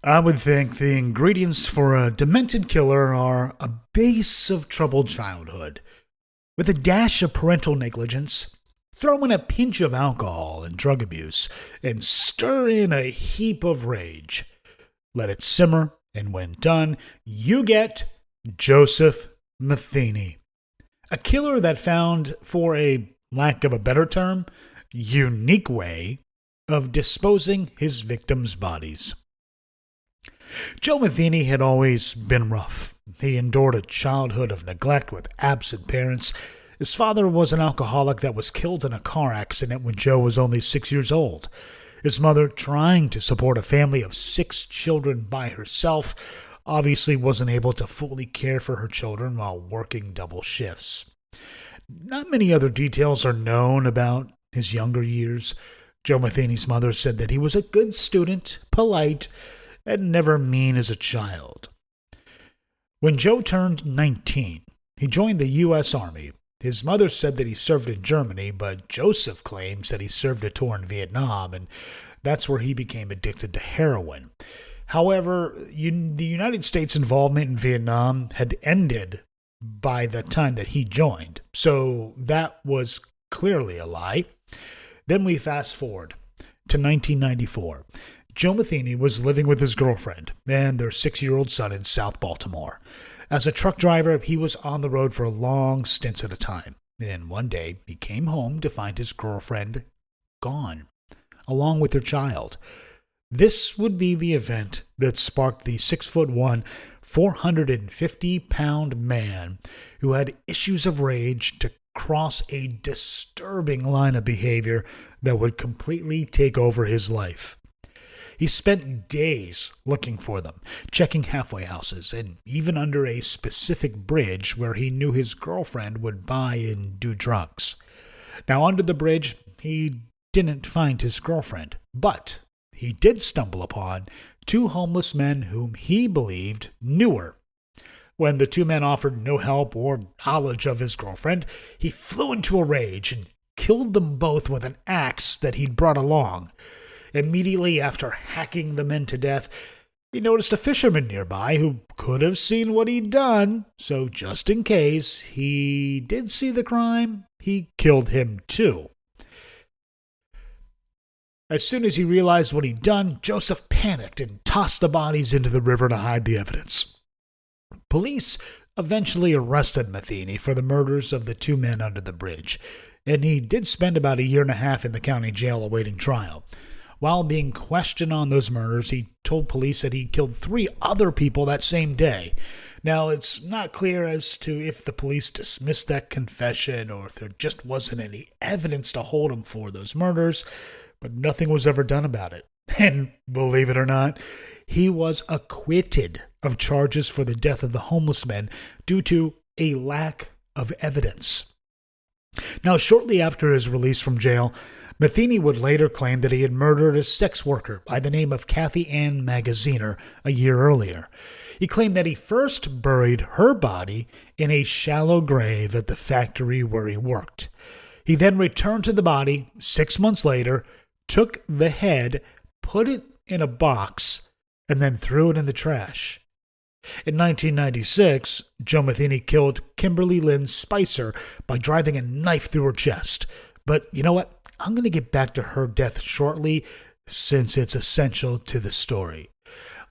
I would think the ingredients for a demented killer are a base of troubled childhood, with a dash of parental negligence, throw in a pinch of alcohol and drug abuse, and stir in a heap of rage. Let it simmer, and when done, you get Joseph Metheny. A killer that found, for a lack of a better term, unique way of disposing his victims' bodies. Joe Metheny had always been rough. He endured a childhood of neglect with absent parents. His father was an alcoholic that was killed in a car accident when Joe was only 6 years old. His mother, trying to support a family of 6 children by herself, obviously wasn't able to fully care for her children while working double shifts. Not many other details are known about his younger years. Joe Metheny's mother said that he was a good student, polite, and never mean as a child. When Joe turned 19, he joined the U.S. Army. His mother said that he served in Germany, but Joseph claims that he served a tour in Vietnam, and that's where he became addicted to heroin. However, the United States' involvement in Vietnam had ended by the time that he joined, so that was clearly a lie. Then we fast forward to 1994. Joe Metheny was living with his girlfriend and their 6-year-old son in South Baltimore. As a truck driver, he was on the road for long stints at a time. And one day, he came home to find his girlfriend gone, along with their child. This would be the event that sparked the 6'1", 450-pound man who had issues of rage to cross a disturbing line of behavior that would completely take over his life. He spent days looking for them, checking halfway houses, and even under a specific bridge where he knew his girlfriend would buy and do drugs. Now, under the bridge, he didn't find his girlfriend, but he did stumble upon 2 homeless men whom he believed knew her. When the 2 men offered no help or knowledge of his girlfriend, he flew into a rage and killed them both with an axe that he'd brought along. Immediately after hacking the men to death, he noticed a fisherman nearby who could have seen what he'd done, so just in case he did see the crime, he killed him too. As soon as he realized what he'd done, Joseph panicked and tossed the bodies into the river to hide the evidence. Police eventually arrested Metheny for the murders of the 2 men under the bridge, and he did spend about 1.5 years in the county jail awaiting trial. While being questioned on those murders, he told police that he killed 3 other people that same day. Now, it's not clear as to if the police dismissed that confession or if there just wasn't any evidence to hold him for those murders, but nothing was ever done about it. And believe it or not, he was acquitted of charges for the death of the homeless men due to a lack of evidence. Now, shortly after his release from jail, Metheny would later claim that he had murdered a sex worker by the name of Kathy Ann Magaziner a year earlier. He claimed that he first buried her body in a shallow grave at the factory where he worked. He then returned to the body 6 months later, took the head, put it in a box, and then threw it in the trash. In 1996, Joe Metheny killed Kimberly Lynn Spicer by driving a knife through her chest. But you know what? I'm going to get back to her death shortly, since it's essential to the story.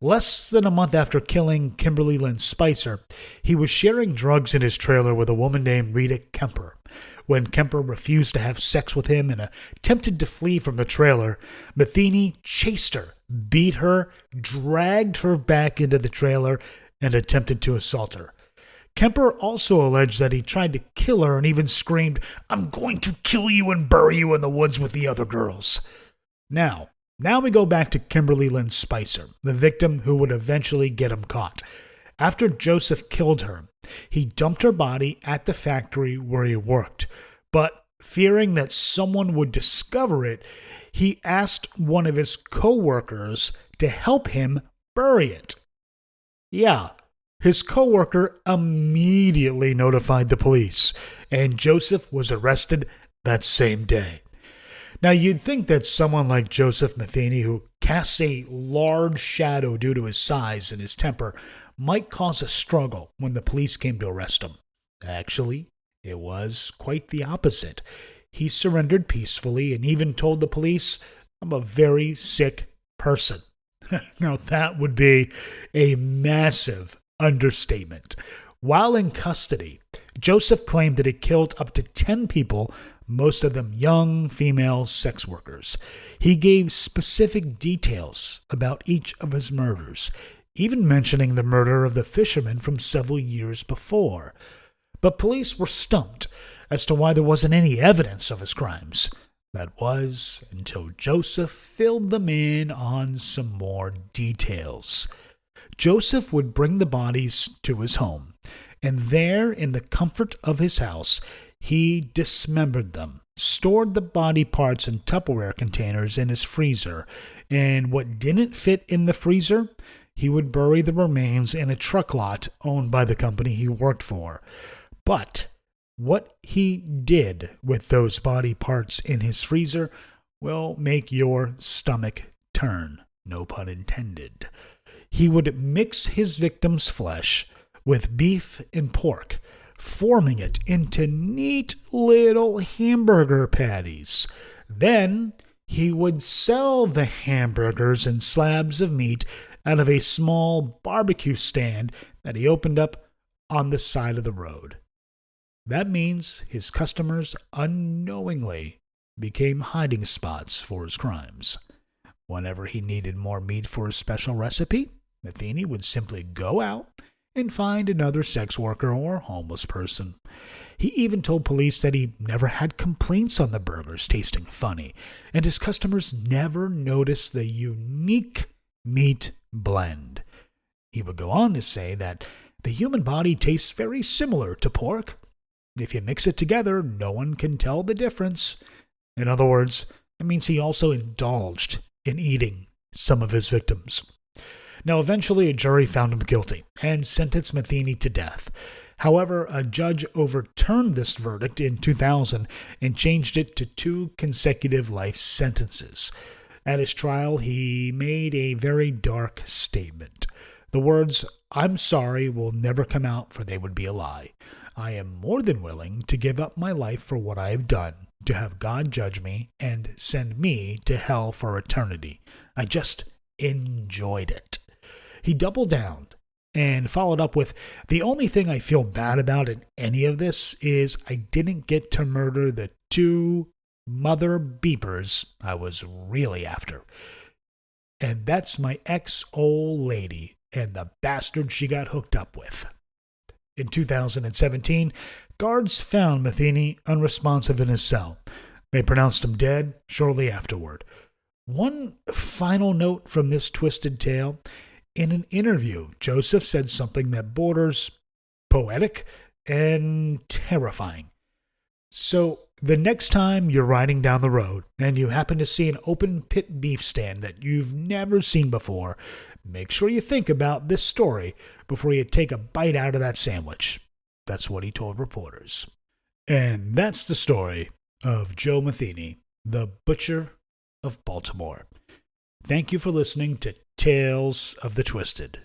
Less than a month after killing Kimberly Lynn Spicer, he was sharing drugs in his trailer with a woman named Rita Kemper. When Kemper refused to have sex with him and attempted to flee from the trailer, Metheny chased her, beat her, dragged her back into the trailer, and attempted to assault her. Kemper also alleged that he tried to kill her and even screamed, "I'm going to kill you and bury you in the woods with the other girls." Now we go back to Kimberly Lynn Spicer, the victim who would eventually get him caught. After Joseph killed her, he dumped her body at the factory where he worked. But fearing that someone would discover it, he asked one of his co-workers to help him bury it. Yeah, his co-worker immediately notified the police, and Joseph was arrested that same day. Now, you'd think that someone like Joseph Metheny, who casts a large shadow due to his size and his temper, might cause a struggle when the police came to arrest him. Actually, it was quite the opposite. He surrendered peacefully and even told the police, "I'm a very sick person." Now, that would be a massive understatement. While in custody, Joseph claimed that he killed up to 10 people, most of them young female sex workers. He gave specific details about each of his murders, even mentioning the murder of the fisherman from several years before. But police were stumped as to why there wasn't any evidence of his crimes. That was until Joseph filled them in on some more details. Joseph would bring the bodies to his home, and there, in the comfort of his house, he dismembered them, stored the body parts in Tupperware containers in his freezer, and what didn't fit in the freezer, he would bury the remains in a truck lot owned by the company he worked for. But what he did with those body parts in his freezer will make your stomach turn, no pun intended. He would mix his victim's flesh with beef and pork, forming it into neat little hamburger patties. Then he would sell the hamburgers and slabs of meat out of a small barbecue stand that he opened up on the side of the road. That means his customers unknowingly became hiding spots for his crimes. Whenever he needed more meat for a special recipe, Metheny would simply go out and find another sex worker or homeless person. He even told police that he never had complaints on the burgers tasting funny, and his customers never noticed the unique meat blend. He would go on to say that the human body tastes very similar to pork. If you mix it together, no one can tell the difference. In other words, it means he also indulged in eating some of his victims. Now, eventually, a jury found him guilty and sentenced Metheny to death. However, a judge overturned this verdict in 2000 and changed it to 2 consecutive life sentences. At his trial, he made a very dark statement. The words, "I'm sorry," will never come out, for they would be a lie. I am more than willing to give up my life for what I have done, to have God judge me and send me to hell for eternity. I just enjoyed it. He doubled down and followed up with, "The only thing I feel bad about in any of this is I didn't get to murder the 2 mother beepers I was really after. And that's my ex-old lady and the bastard she got hooked up with." In 2017, guards found Metheny unresponsive in his cell. They pronounced him dead shortly afterward. One final note from this twisted tale. In an interview, Joseph said something that borders poetic and terrifying. So, the next time you're riding down the road and you happen to see an open pit beef stand that you've never seen before, make sure you think about this story before you take a bite out of that sandwich. That's what he told reporters. And that's the story of Joe Metheny, the Butcher of Baltimore. Thank you for listening to Tales of the Twisted.